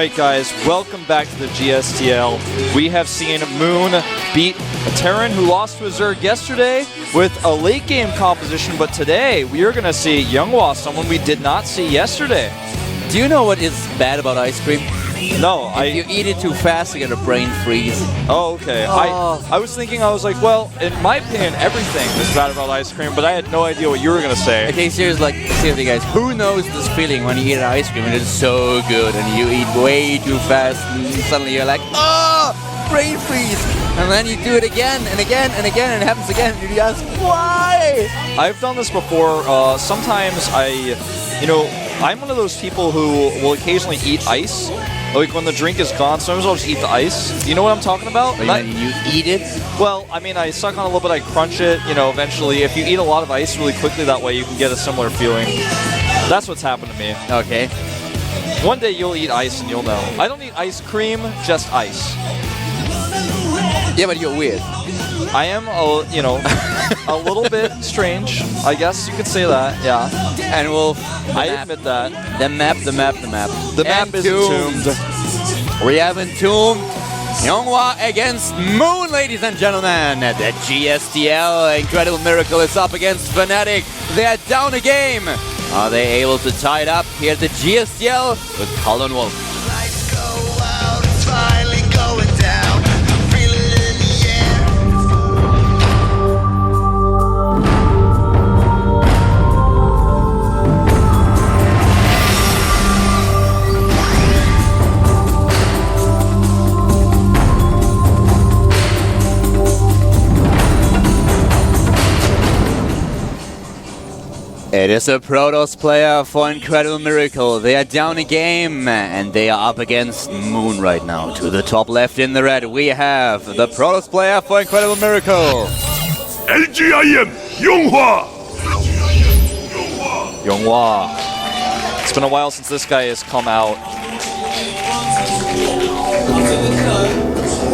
Alright guys, welcome back to the GSTL. We have seen Moon beat a Terran who lost to a Zerg yesterday with a late game composition, but today we are going to see Younghwa, someone we did not see yesterday. Do you know what is bad about ice cream? No, if you eat it too fast, you get a brain freeze. Oh, okay. Oh. I was thinking, I was like, well, in my opinion, everything is bad about ice cream, but I had no idea what you were going to say. Okay, seriously guys, who knows this feeling when you eat ice cream and it's so good and you eat way too fast and suddenly you're like, oh, brain freeze. And then you do it again and again and again and it happens again and you ask, why? I've done this before. Sometimes I'm one of those people who will occasionally eat ice. Like when the drink is gone, sometimes I'll just eat the ice. You know what I'm talking about? You eat it? Well, I mean, I suck on a little bit, I crunch it, eventually. If you eat a lot of ice really quickly that way, you can get a similar feeling. That's what's happened to me. Okay. One day you'll eat ice and you'll know. I don't eat ice cream, just ice. Yeah, but you're weird. I am, a little bit strange. I guess you could say that, yeah. And I admit that. The map. The map is entombed. We have entombed Younghwa against Moon, ladies and gentlemen. The GSTL Incredible Miracle is up against Fnatic. They are down a game. Are they able to tie it up here at the GSTL with Colin Wolf? Lights go out, it's finally going down. Feel it in the air. It is a Protoss player for Incredible Miracle. They are down a game and they are up against Moon right now. To the top left in the red, we have the Protoss player for Incredible Miracle. LGIM Younghwa. Younghwa. It's been a while since this guy has come out.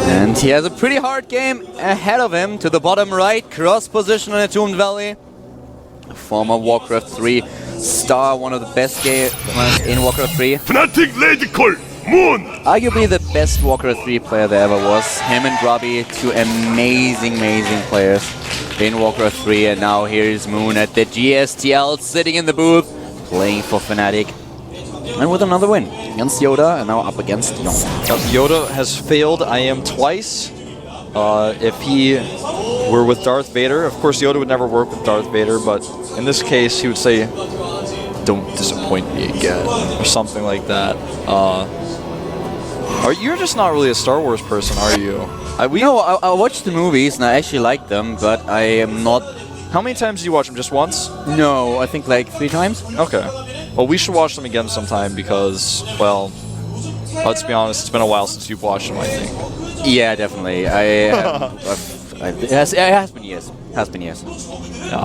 And he has a pretty hard game ahead of him. To the bottom right, cross position on Entombed Valley. Former Warcraft 3 star, one of the best gamers in Warcraft 3. Fnatic Radical Moon. Arguably the best Warcraft 3 player there ever was. Him and Grubby, two amazing players in Warcraft 3. And now here is Moon at the GSTL, sitting in the booth, playing for Fnatic. And with another win against Yoda, and now up against Younghwa. Yoda has failed IM twice. If he were with Darth Vader, of course Yoda would never work with Darth Vader, but in this case he would say, "Don't disappoint me again," or something like that. You're just not really a Star Wars person, are you? I watched the movies and I actually like them, but I am not... How many times did you watch them? Just once? No, I think like 3 times. Okay. Well, we should watch them again sometime because, well, let's be honest, it's been a while since you've watched them, I think. Yeah, definitely. It has been years. Yeah,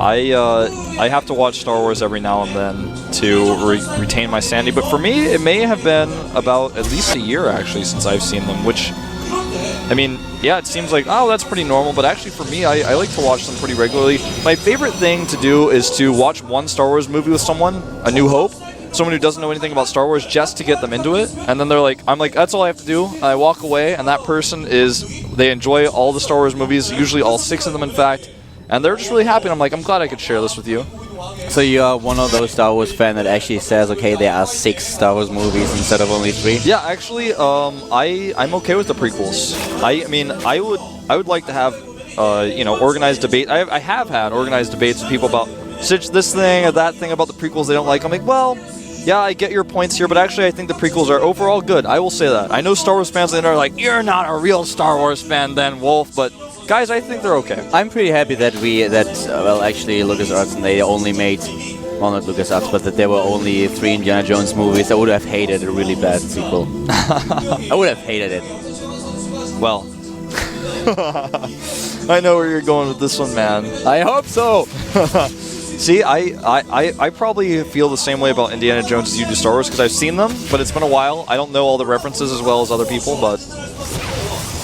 I have to watch Star Wars every now and then to retain my sanity, but for me, it may have been about at least a year, actually, since I've seen them, which, I mean, yeah, it seems like, oh, that's pretty normal, but actually for me, I like to watch them pretty regularly. My favorite thing to do is to watch one Star Wars movie with someone, A New Hope, someone who doesn't know anything about Star Wars, just to get them into it, and then I'm like, that's all I have to do. I walk away, and that person they enjoy all the Star Wars movies, usually all 6 of them, in fact, and they're just really happy, and I'm like, I'm glad I could share this with you. So you're one of those Star Wars fans that actually says, okay, there are 6 Star Wars movies instead of only 3? Yeah, actually, I'm okay with the prequels. I mean, I would like to have, organized debate. I have had organized debates with people about this thing or that thing about the prequels they don't like. I'm like, well, yeah, I get your points here, but actually I think the prequels are overall good. I will say that. I know Star Wars fans that are like, you're not a real Star Wars fan then, Wolf, but guys, I think they're okay. I'm pretty happy that actually LucasArts, and they only made, well, not LucasArts, but that there were only 3 Indiana Jones movies. I would have hated a really bad sequel. I would have hated it. Well, I know where you're going with this one, man. I hope so. See, I probably feel the same way about Indiana Jones as you do Star Wars, because I've seen them, but it's been a while. I don't know all the references as well as other people, but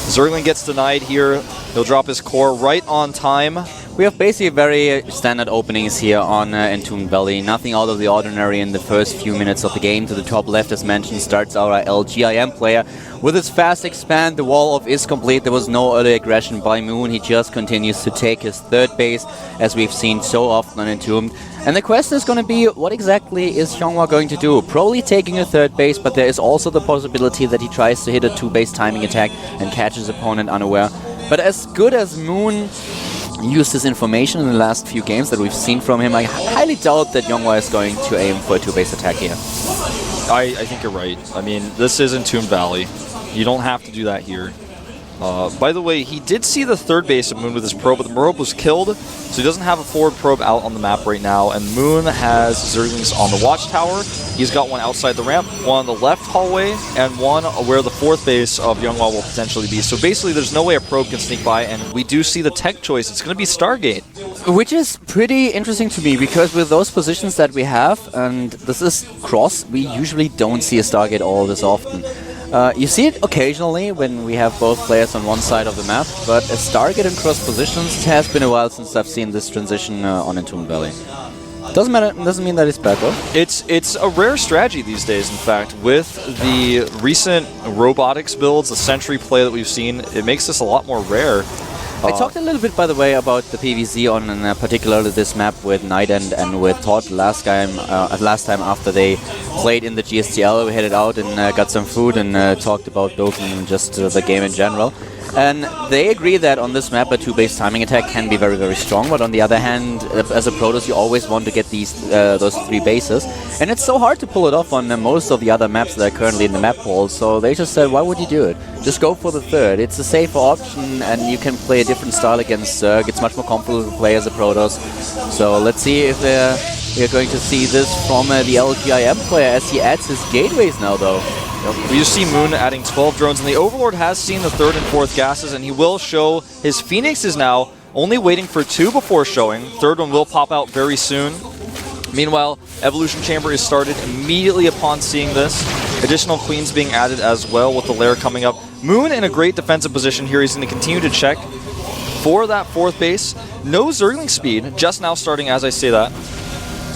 Zergling gets denied here. He'll drop his core right on time. We have basically very standard openings here on Entombed Valley. Nothing out of the ordinary in the first few minutes of the game. To the top left, as mentioned, starts our LGIM player. With his fast expand, the wall-off is complete. There was no early aggression by Moon. He just continues to take his third base, as we've seen so often on Entombed. And the question is going to be, what exactly is Hyunghwa going to do? Probably taking a third base, but there is also the possibility that he tries to hit a 2-base timing attack and catch his opponent unaware. But as good as Moon used his information in the last few games that we've seen from him, I highly doubt that Hyunghwa is going to aim for a 2-base attack here. I think you're right. I mean, this is Entombed Valley. You don't have to do that here. By the way, he did see the third base of Moon with his probe, but the probe was killed, so he doesn't have a forward probe out on the map right now, and Moon has Zerglings on the watchtower. He's got one outside the ramp, one on the left hallway, and one where the fourth base of Hyunghwa will potentially be. So basically, there's no way a probe can sneak by, and we do see the tech choice. It's going to be Stargate. Which is pretty interesting to me, because with those positions that we have, and this is cross, we usually don't see a Stargate all this often. You see it occasionally when we have both players on one side of the map, but a Stargate in cross positions, it has been a while since I've seen this transition on Entombed Valley. Doesn't matter. Doesn't mean that it's bad though. It's a rare strategy these days. In fact, with the recent robotics builds, the Sentry play that we've seen, it makes this a lot more rare. I talked a little bit, by the way, about the PvZ on particularly this map with Nightend and with Todd last time after they played in the GSTL. We headed out and got some food and talked about Dokkan and just the game in general. And they agree that on this map a 2-base timing attack can be very, very strong, but on the other hand, as a Protoss you always want to get these those 3 bases. And it's so hard to pull it off on most of the other maps that are currently in the map pool, so they just said, why would you do it? Just go for the third. It's a safer option, and you can play a different style against Zerg. It's much more comfortable to play as a Protoss. So let's see if we're going to see this from the LGIM player as he adds his gateways now, though. We just see Moon adding 12 drones, and the Overlord has seen the 3rd and 4th gases, and he will show his Phoenixes now, only waiting for 2 before showing. 3rd one will pop out very soon. Meanwhile, Evolution Chamber is started immediately upon seeing this. Additional Queens being added as well with the lair coming up. Moon in a great defensive position here. He's going to continue to check for that 4th base. No Zergling speed, just now starting as I say that.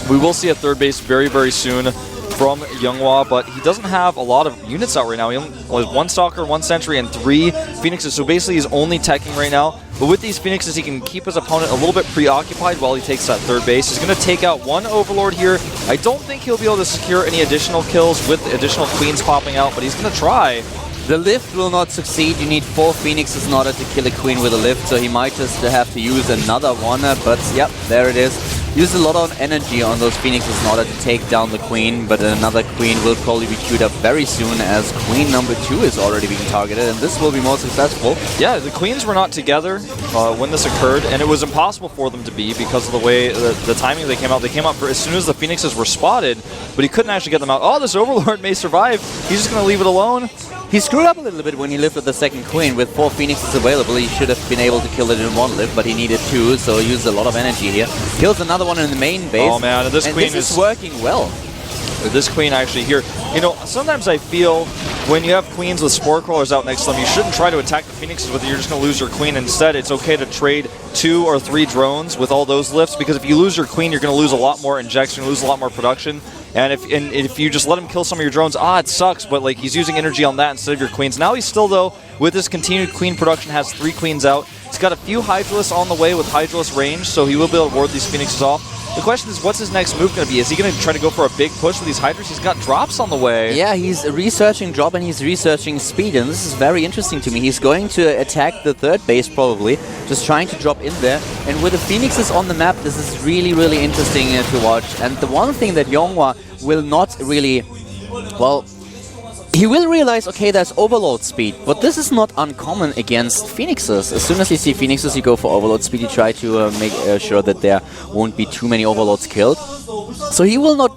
We will see a 3rd base very, very soon from Hyunghwa, but he doesn't have a lot of units out right now. He only has 1 Stalker, 1 Sentry, and 3 Phoenixes, so basically he's only teching right now. But with these Phoenixes, he can keep his opponent a little bit preoccupied while he takes that 3rd base. He's going to take out 1 Overlord here. I don't think he'll be able to secure any additional kills with additional Queens popping out, but he's going to try. The lift will not succeed. You need 4 Phoenixes in order to kill a Queen with a lift, so he might just have to use another one, but yep, there it is. Use a lot of energy on those Phoenixes in order to take down the Queen, but another Queen will probably be queued up very soon as Queen number 2 is already being targeted, and this will be more successful. Yeah, the Queens were not together when this occurred, and it was impossible for them to be because of the way, the timing they came out. They came out for as soon as the Phoenixes were spotted, but he couldn't actually get them out. Oh, this Overlord may survive. He's just going to leave it alone. He screwed up a little bit when he lifted the 2nd Queen. With 4 Phoenixes available, he should have been able to kill it in 1 lift, but he needed 2, so he used a lot of energy here. Kills another one in the main base. Oh man, this Queen is working well. This Queen actually here, you know, sometimes I feel when you have Queens with Spore Crawlers out next to them, you shouldn't try to attack the Phoenixes with it. You're just going to lose your Queen. Instead, it's okay to trade 2 or 3 drones with all those lifts, because if you lose your Queen, you're going to lose a lot more injection, lose a lot more production. And if you just let him kill some of your drones, it sucks, but like he's using energy on that instead of your Queens. Now he's still, though, with his continued Queen production, has 3 Queens out. He's got a few Hydralisks on the way with Hydralisk range, so he will be able to ward these Phoenixes off. The question is, what's his next move going to be? Is he going to try to go for a big push with these Hydras? He's got drops on the way. Yeah, he's researching drop and he's researching speed, and this is very interesting to me. He's going to attack the 3rd base probably, just trying to drop in there. And with the Phoenixes on the map, this is really, really interesting to watch. And the one thing that Hyunghwa will not really, well, he will realize, okay, there's Overload speed, but this is not uncommon against Phoenixes. As soon as you see Phoenixes, you go for Overload speed, you try to make sure that there won't be too many Overloads killed. So he will not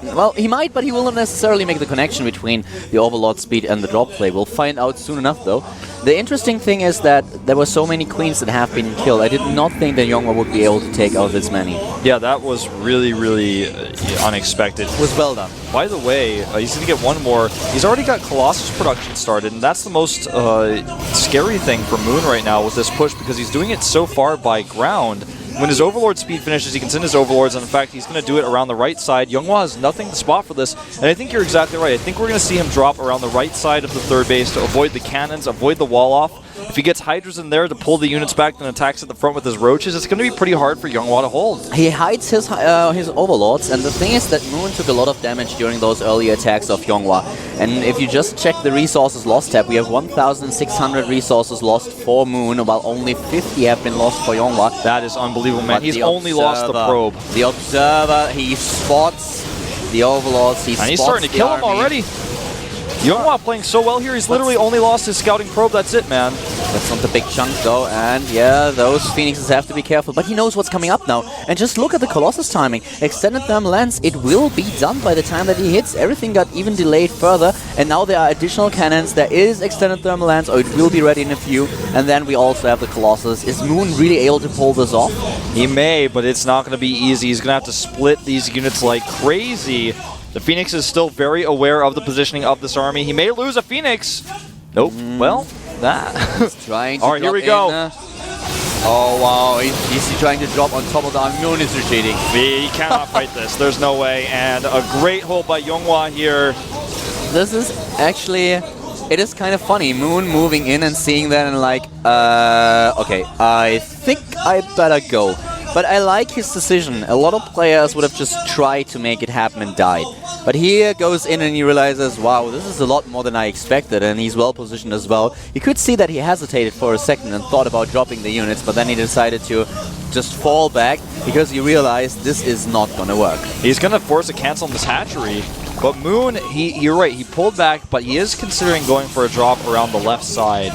well, he might, but he will not necessarily make the connection between the Overlord speed and the drop play. We'll find out soon enough, though. The interesting thing is that there were so many queens that have been killed. I did not think that Youngwa would be able to take out this many. Yeah, that was really, really unexpected. It was well done. By the way, he's going to get one more. He's already got Colossus production started, and that's the most scary thing for Moon right now with this push, because he's doing it so far by ground. When his Overlord speed finishes, he can send his Overlords, and in fact, he's going to do it around the right side. Youngwa has nothing to spot for this, and I think you're exactly right. I think we're going to see him drop around the right side of the third base to avoid the cannons, avoid the wall-off. If he gets Hydras in there to pull the units back and attacks at the front with his Roaches, it's going to be pretty hard for Youngwa to hold. He hides his Overlords, and the thing is that Moon took a lot of damage during those early attacks of Youngwa. And if you just check the resources lost tab, we have 1,600 resources lost for Moon, while only 50 have been lost for Youngwa. That is unbelievable, man. But He's only lost the probe. The Observer, he spots the Overlords, and he's starting to kill him already. Youngwa playing so well here, he's literally only lost his scouting probe, that's it, man. That's not the big chunk, though, and yeah, those Phoenixes have to be careful, but he knows what's coming up now. And just look at the Colossus timing. Extended Thermal Lens, it will be done by the time that he hits. Everything got even delayed further, and now there are additional cannons. There is Extended Thermal Lens, or it will be ready in a few, and then we also have the Colossus. Is Moon really able to pull this off? He may, but it's not going to be easy. He's going to have to split these units like crazy. The Phoenix is still very aware of the positioning of this army. He may lose a Phoenix. Nope. Well, that. He's trying to all right, here we go. Oh, wow. He's trying to drop on top of the army. Moon is retreating. He cannot fight this. There's no way. And a great hold by Youngwa here. This is actually... It is kind of funny. Moon moving in and seeing that and like, okay, I think I better go. But I like his decision. A lot of players would have just tried to make it happen and died. But he goes in and he realizes, wow, this is a lot more than I expected, and he's well positioned as well. You could see that he hesitated for a second and thought about dropping the units, but then he decided to just fall back because he realized this is not going to work. He's going to force a cancel on this hatchery. But Moon, you're right, he pulled back, but he is considering going for a drop around the left side.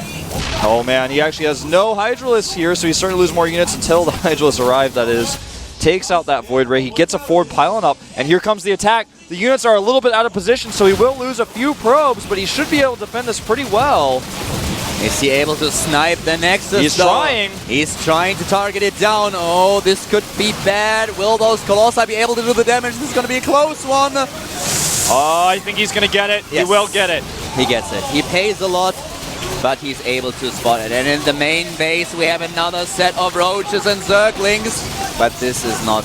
Oh man, he actually has no Hydralisk here, so he's starting to lose more units until the Hydralisk arrive, that is. Takes out that Void Ray, he gets a forward pylon up, and here comes the attack. The units are a little bit out of position, so he will lose a few probes, but he should be able to defend this pretty well. Is he able to snipe the Nexus? He's trying. He's trying to target it down. Oh, this could be bad. Will those Colossi be able to do the damage? This is going to be a close one. Oh, I think he's going to get it. Yes. He will get it. He gets it. He pays a lot, but he's able to spot it. And in the main base, we have another set of Roaches and Zerglings. But this one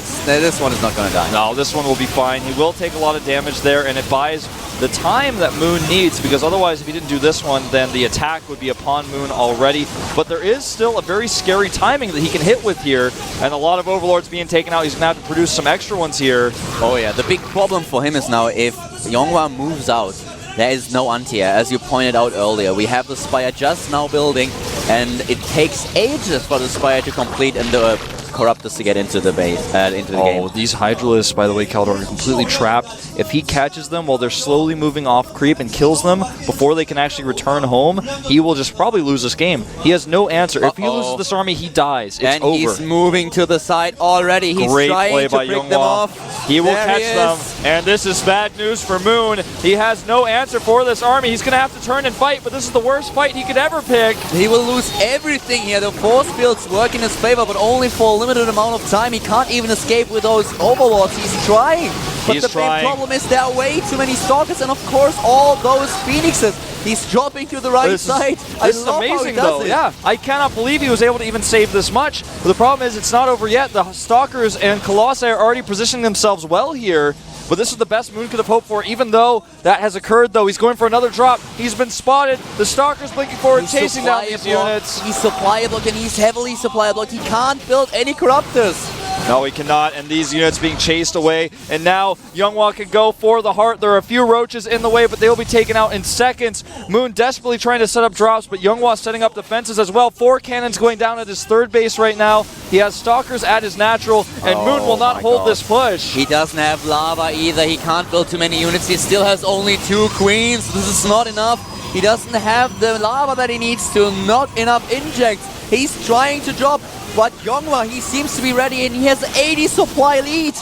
is not going to die. No, this one will be fine. He will take a lot of damage there, and it buys the time that Moon needs, because otherwise, if he didn't do this one, then the attack would be upon Moon already. But there is still a very scary timing that he can hit with here, and a lot of Overlords being taken out. He's going to have to produce some extra ones here. Oh yeah, the big problem for him is now if Youngwa moves out, there is no anti-air, as you pointed out earlier. We have the Spire just now building, and it takes ages for the Spire to complete and the Corruptors to get into the base, into the game. Oh, these Hydralisks, by the way, Kaldor, are completely trapped. If he catches them while they're slowly moving off creep and kills them before they can actually return home, he will just probably lose this game. He has no answer. If he loses this army, he dies. It's over. And he's moving to the side already. He's Great trying play to by break them off. He will catch them, and this is bad news for Moon. He has no answer for this army. He's going to have to turn and fight, but this is the worst fight he could ever pick. He will lose everything here. The force fields work in his favor, but only for a limited amount of time. He can't even escape with those Overlords. He's trying. But the main problem is there are way too many Stalkers, and of course all those Phoenixes. He's dropping to the right side. This is amazing, though. Yeah, I cannot believe he was able to even save this much. But the problem is it's not over yet. The Stalkers and Colossi are already positioning themselves well here. But this is the best Moon could have hoped for, even though that has occurred, though. He's going for another drop. He's been spotted. The Stalker's blinking forward, chasing down these units. He's supply blocked, and he's heavily supply blocked. He can't build any Corruptors. No, he cannot, and these units being chased away. And now Youngwa can go for the heart. There are a few Roaches in the way, but they'll be taken out in seconds. Moon desperately trying to set up drops, but Youngwa setting up defenses as well. 4 cannons going down at his third base right now. He has Stalkers at his natural, and Moon will not hold this push. He doesn't have lava either. He can't build too many units. He still has only 2 queens. This is not enough. He doesn't have the lava that he needs to. Not enough injects. He's trying to drop, but Youngwa, he seems to be ready, and he has 80 supply lead.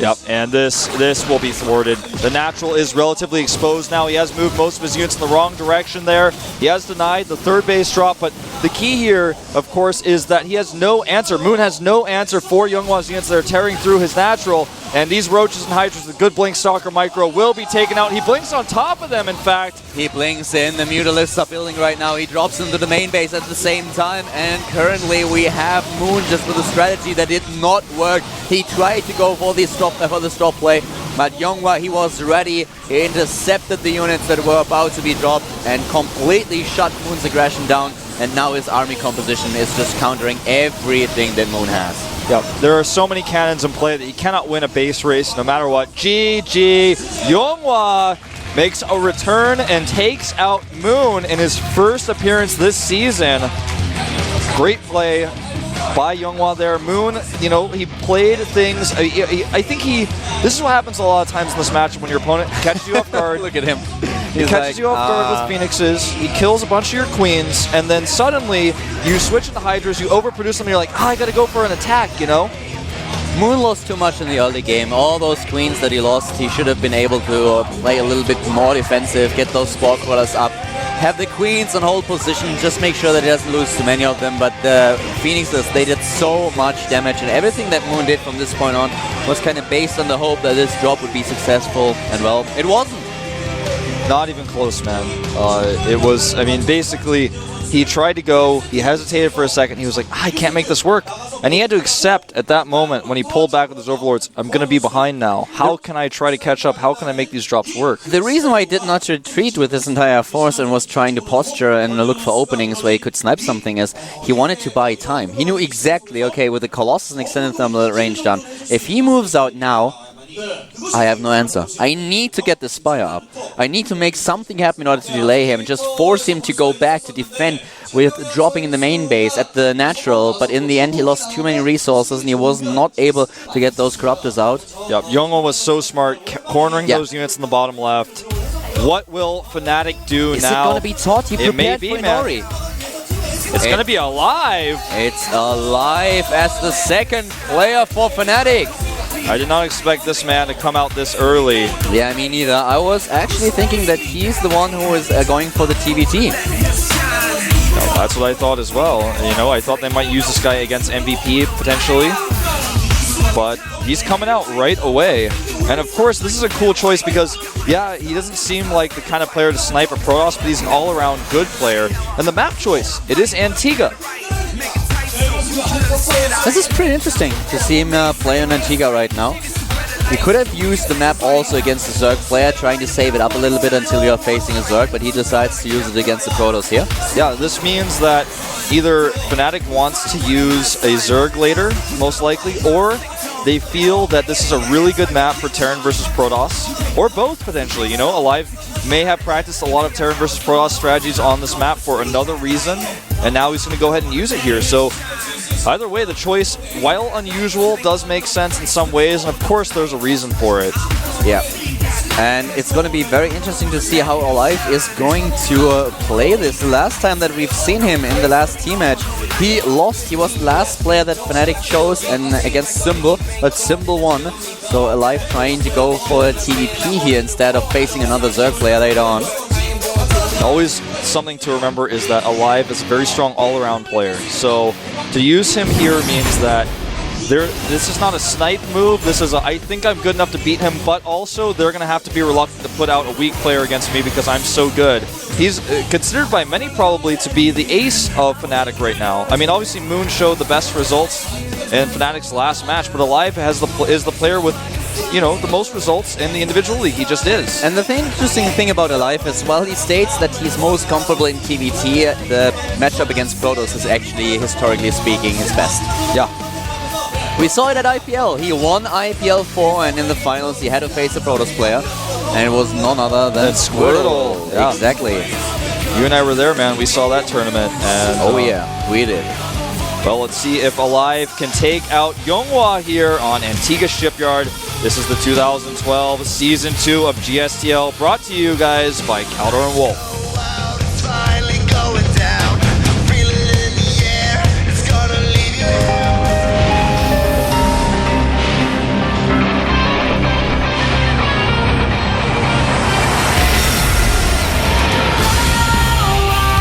Yep, and this will be thwarted. The natural is relatively exposed now. He has moved most of his units in the wrong direction there. He has denied the third base drop, but the key here, of course, is that he has no answer. Moon has no answer for Younghwa's units that are tearing through his natural, and these Roaches and Hydras with good Blink Stalker Micro will be taken out. He blinks on top of them, in fact. He blinks in, the Mutalisks are building right now. He drops into the main base at the same time, and currently we have Moon just with a strategy that did not work. He tried to go for the stop play, but Younghwa, he was ready. He intercepted the units that were about to be dropped and completely shut Moon's aggression down, and now his army composition is just countering everything that Moon has. Yep. There are so many cannons in play that you cannot win a base race no matter what. GG. Younghwa makes a return and takes out Moon in his first appearance this season. Great play by Younghwa there. Moon, you know, he played things. I think this is what happens a lot of times in this matchup when your opponent catches you off guard. Look at him. He catches you off guard with Phoenixes, he kills a bunch of your queens, and then suddenly you switch into Hydras, you overproduce them, and you're like, I gotta go for an attack, you know? Moon lost too much in the early game. All those queens that he lost, he should have been able to play a little bit more defensive, get those spore crawlers up, have the queens on hold position, just make sure that he doesn't lose too many of them. But the Phoenixes, they did so much damage, and everything that Moon did from this point on was kind of based on the hope that this drop would be successful, and well, it wasn't. Not even close, man. It was, I mean, basically, he tried to go, he hesitated for a second, he was like, I can't make this work. And he had to accept at that moment, when he pulled back with his Overlords, I'm going to be behind now. How can I try to catch up? How can I make these drops work? The reason why he did not retreat with his entire force and was trying to posture and look for openings where he could snipe something is he wanted to buy time. He knew exactly, okay, with the Colossus and extended thermal range done, if he moves out now, I have no answer. I need to get the Spire up. I need to make something happen in order to delay him and just force him to go back to defend with dropping in the main base at the natural, but in the end he lost too many resources and he was not able to get those Corruptors out. Yep, Younghwa was so smart, cornering those units in the bottom left. What will Fnatic do now? Is it going to be Todd? He prepared for Inori. It's going to be Alive. It's Alive as the second player for Fnatic. I did not expect this man to come out this early. Yeah, me neither. I was actually thinking that he's the one who is going for the TVT. No, that's what I thought as well. You know, I thought they might use this guy against MVP potentially, but he's coming out right away. And of course, this is a cool choice because, yeah, he doesn't seem like the kind of player to snipe a Protoss, but he's an all-around good player. And the map choice, it is Antigua. This is pretty interesting to see him play on Antigua right now. He could have used the map also against the Zerg player, trying to save it up a little bit until you're facing a Zerg, but he decides to use it against the Protoss here. Yeah, this means that either Fnatic wants to use a Zerg later, most likely, or they feel that this is a really good map for Terran versus Protoss, or both potentially. You know, Alive may have practiced a lot of Terran versus Protoss strategies on this map for another reason, and now he's going to go ahead and use it here. So either way, the choice, while unusual, does make sense in some ways, and of course there's a reason for it. Yeah. And it's going to be very interesting to see how Alive is going to play this. The last time that we've seen him in the last team match, he lost. He was the last player that Fnatic chose and against Symbol, but Symbol won. So Alive trying to go for a TVP here instead of facing another Zerg player later on. Always something to remember is that Alive is a very strong all-around player. So to use him here means that this is not a snipe move. This is a, I think I'm good enough to beat him, but also they're going to have to be reluctant to put out a weak player against me because I'm so good. He's considered by many probably to be the ace of Fnatic right now. I mean, obviously Moon showed the best results in Fnatic's last match, but Alive is the player with, you know, the most results in the individual league. He just is. And the interesting thing about Alive is, while he states that he's most comfortable in TVT, the matchup against Protoss is actually, historically speaking, his best. Yeah. We saw it at IPL. He won IPL 4, and in the finals he had to face a Protoss player, and it was none other than Squirtle. Yeah. Exactly. You and I were there, man. We saw that tournament. And, oh yeah, we did. Well, let's see if Alive can take out Younghwa here on Antigua Shipyard. This is the 2012 Season 2 of GSTL, brought to you guys by Caldor and Wolf.